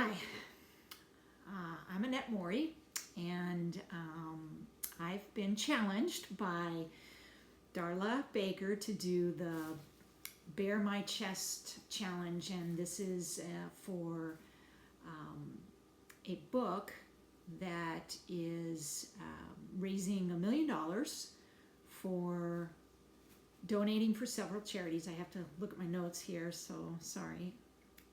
Hi, I'm Annette Mori, and I've been challenged by Darla Baker to do the Bare My Chest challenge, and this is for a book that is raising $1 million for donating for several charities. I have to look at my notes here, so sorry.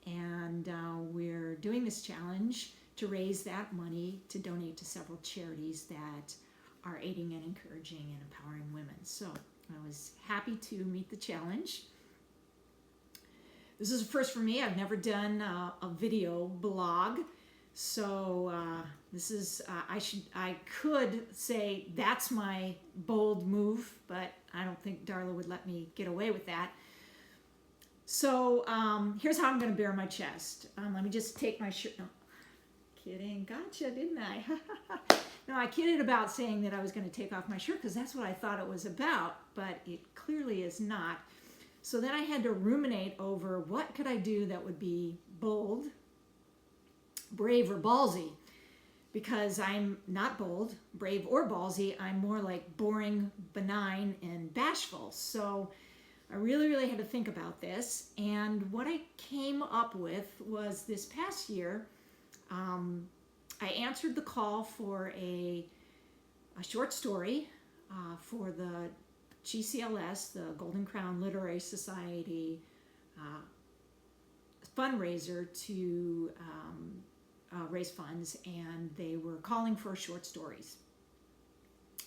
And we're doing this challenge to raise that money to donate to several charities that are aiding and encouraging and empowering women. So I was happy to meet the challenge. This is a first for me. I've never done a video blog. So this is, I could say that's my bold move, but I don't think Darla would let me get away with that. So here's how I'm going to bare my chest. Let me just take my shirt. No, kidding. Gotcha, didn't I? No, I kidded about saying that I was going to take off my shirt because that's what I thought it was about, but it clearly is not. So then I had to ruminate over what could I do that would be bold, brave, or ballsy, because I'm not bold, brave, or ballsy. I'm more like boring, benign, and bashful. So I really had to think about this, and what I came up with was this past year, I answered the call for a short story for the GCLS, the Golden Crown Literary Society fundraiser to raise funds, and they were calling for short stories.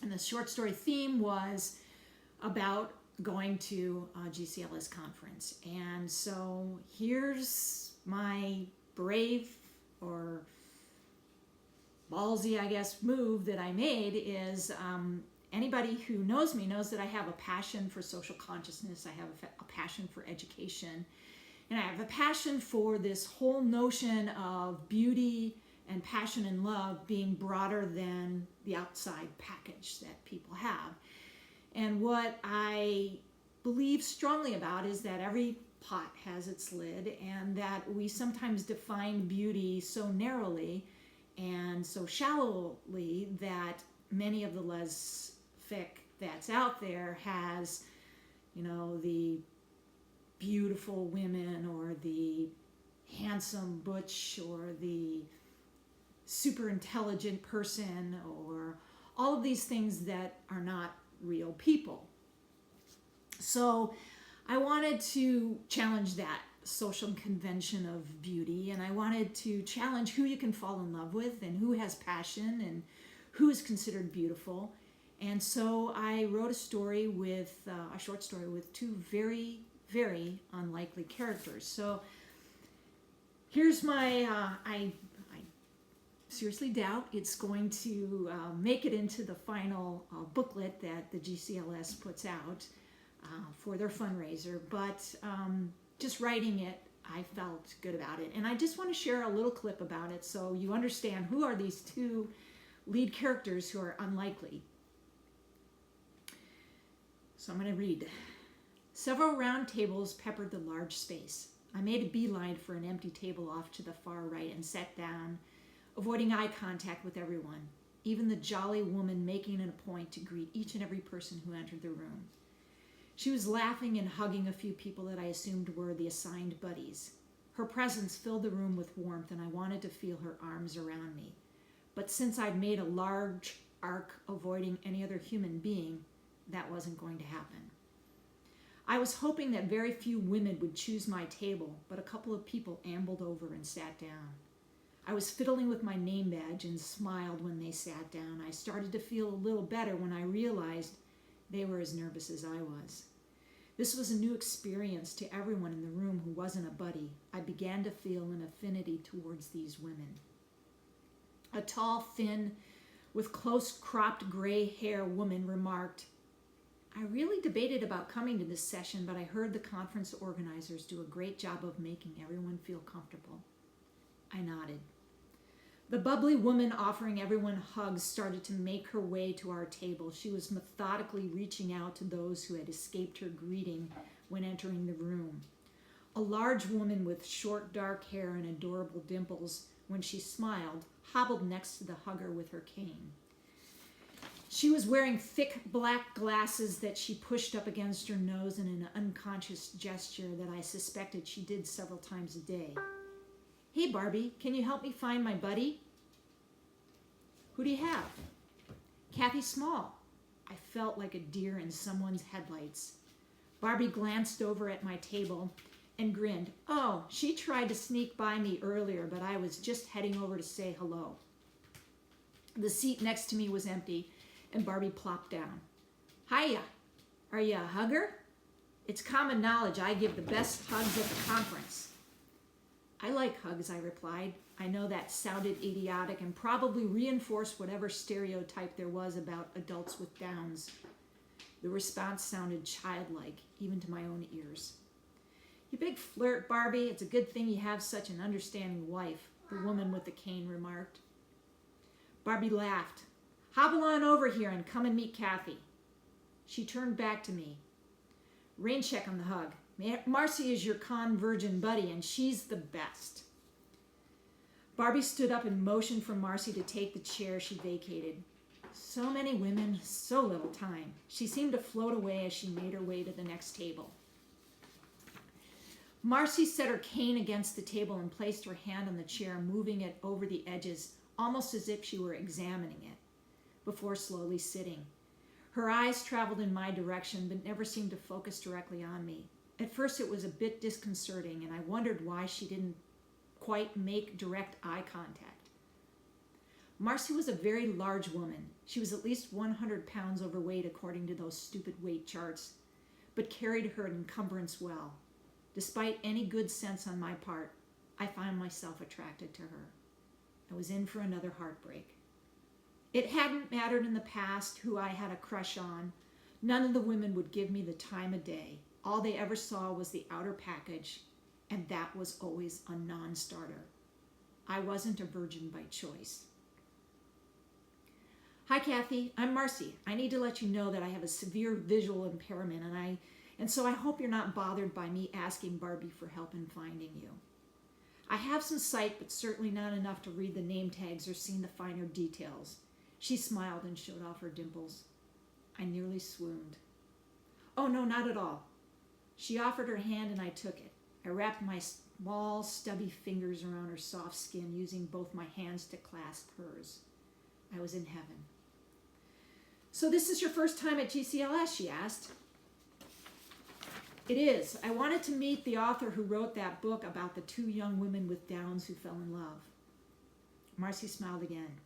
And the short story theme was about going to a GCLS conference. And so here's my brave or ballsy, I guess, move that I made is anybody who knows me knows that I have a passion for social consciousness. I have a passion for education. And I have a passion for this whole notion of beauty and passion and love being broader than the outside package that people have. And what I believe strongly about is that every pot has its lid, and that we sometimes define beauty so narrowly and so shallowly that many of the lesfic that's out there has, you know, the beautiful women or the handsome butch or the super intelligent person or all of these things that are not real people. So I wanted to challenge that social convention of beauty, and I wanted to challenge who you can fall in love with and who has passion and who is considered beautiful. And so I wrote a story with a short story with two very unlikely characters. So here's my I seriously doubt it's going to make it into the final booklet that the GCLS puts out for their fundraiser, but just writing it, I felt good about it. And I just want to share a little clip about it so you understand who are these two lead characters who are unlikely. So I'm going to read. Several round tables peppered the large space. I made a beeline for an empty table off to the far right and sat down, avoiding eye contact with everyone, even the jolly woman making it a point to greet each and every person who entered the room. She was laughing and hugging a few people that I assumed were the assigned buddies. Her presence filled the room with warmth, and I wanted to feel her arms around me. But since I'd made a large arc avoiding any other human being, that wasn't going to happen. I was hoping that very few women would choose my table, but a couple of people ambled over and sat down. I was fiddling with my name badge and smiled when they sat down. I started to feel a little better when I realized they were as nervous as I was. This was a new experience to everyone in the room who wasn't a buddy. I began to feel an affinity towards these women. A tall, thin, with close cropped gray hair woman remarked, "I really debated about coming to this session, but I heard the conference organizers do a great job of making everyone feel comfortable." I nodded. The bubbly woman offering everyone hugs started to make her way to our table. She was methodically reaching out to those who had escaped her greeting when entering the room. A large woman with short dark hair and adorable dimples when she smiled hobbled next to the hugger with her cane. She was wearing thick black glasses that she pushed up against her nose in an unconscious gesture that I suspected she did several times a day. "Hey, Barbie, can you help me find my buddy?" "Who do you have?" "Kathy Small." I felt like a deer in someone's headlights. Barbie glanced over at my table and grinned. "Oh, she tried to sneak by me earlier, but I was just heading over to say hello." The seat next to me was empty, and Barbie plopped down. "Hiya, are you a hugger?" "It's common knowledge I give the best hugs at the conference." "I like hugs," I replied. I know that sounded idiotic and probably reinforced whatever stereotype there was about adults with Downs. The response sounded childlike, even to my own ears. "You big flirt, Barbie. It's a good thing you have such an understanding wife," the woman with the cane remarked. Barbie laughed. "Hobble on over here and come and meet Kathy." She turned back to me. "Rain check on the hug. Marcy is your convergent buddy, and she's the best." Barbie stood up and motioned for Marcy to take the chair she vacated. So many women, so little time. She seemed to float away as she made her way to the next table. Marcy set her cane against the table and placed her hand on the chair, moving it over the edges, almost as if she were examining it, before slowly sitting. Her eyes traveled in my direction, but never seemed to focus directly on me. At first it was a bit disconcerting, and I wondered why she didn't quite make direct eye contact. Marcy was a very large woman. She was at least 100 pounds overweight according to those stupid weight charts, but carried her encumbrance well. Despite any good sense on my part, I found myself attracted to her. I was in for another heartbreak. It hadn't mattered in the past who I had a crush on. None of the women would give me the time of day. All they ever saw was the outer package, and that was always a non-starter. I wasn't a virgin by choice. "Hi, Kathy. I'm Marcy. I need to let you know that I have a severe visual impairment, and so I hope you're not bothered by me asking Barbie for help in finding you. I have some sight, but certainly not enough to read the name tags or see the finer details." She smiled and showed off her dimples. I nearly swooned. "Oh, no, not at all." She offered her hand and I took it. I wrapped my small, stubby fingers around her soft skin, using both my hands to clasp hers. I was in heaven. "So this is your first time at GCLS?" she asked. "It is. I wanted to meet the author who wrote that book about the two young women with Downs who fell in love." Marcy smiled again.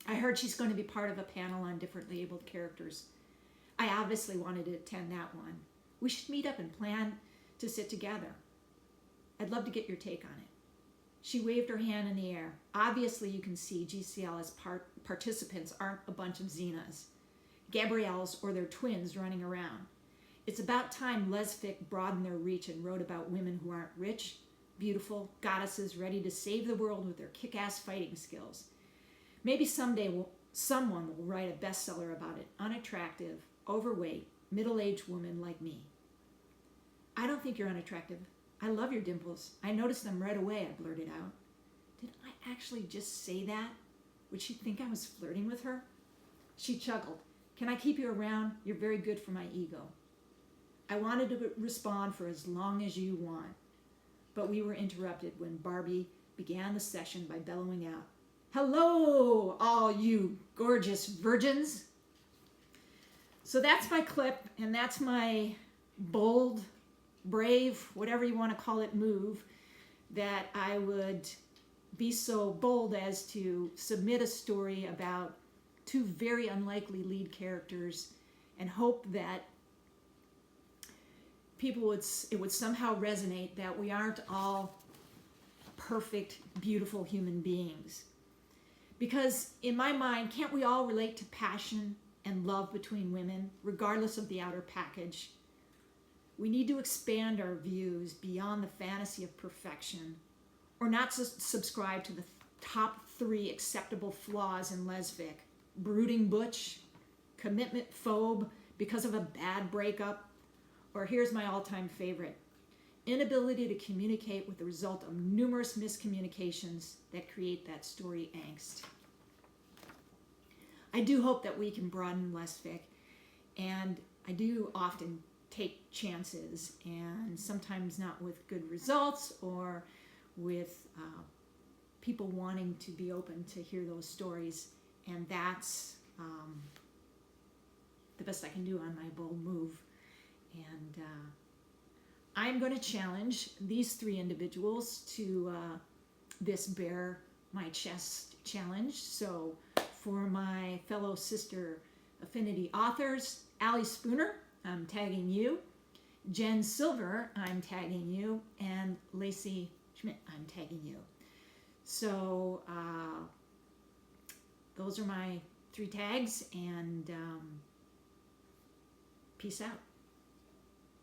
"I heard she's going to be part of a panel on differently abled characters. I obviously wanted to attend that one. We should meet up and plan to sit together. I'd love to get your take on it." She waved her hand in the air. "Obviously, you can see GCLS participants aren't a bunch of Xenas, Gabrielles, or their twins running around. It's about time Lesfic broadened their reach and wrote about women who aren't rich, beautiful, goddesses ready to save the world with their kick-ass fighting skills. Maybe someday someone will write a bestseller about an unattractive, overweight, middle-aged woman like me." "I don't think you're unattractive. I love your dimples. I noticed them right away," I blurted out. Did I actually just say that? Would she think I was flirting with her? She chuckled. "Can I keep you around? You're very good for my ego." I wanted to respond for as long as you want, but we were interrupted when Barbie began the session by bellowing out, "Hello, all you gorgeous virgins." So that's my clip, and that's my bold, brave, whatever you want to call it, move, that I would be so bold as to submit a story about two very unlikely lead characters and hope that it would somehow resonate that we aren't all perfect, beautiful human beings. Because in my mind, can't we all relate to passion and love between women, regardless of the outer package? We need to expand our views beyond the fantasy of perfection, or not subscribe to the top 3 acceptable flaws in Lesfic: brooding butch, commitment phobe because of a bad breakup, or here's my all-time favorite, inability to communicate with the result of numerous miscommunications that create that story angst. I do hope that we can broaden Lesfic, and I do often take chances, and sometimes not with good results or with people wanting to be open to hear those stories, and that's the best I can do on my bold move. And I'm going to challenge these 3 individuals to this Bare My Chest challenge. So for my fellow sister affinity authors, Allie Spooner, I'm tagging you. Jen Silver, I'm tagging you. And Lacey Schmidt, I'm tagging you. So those are my 3 tags, and peace out.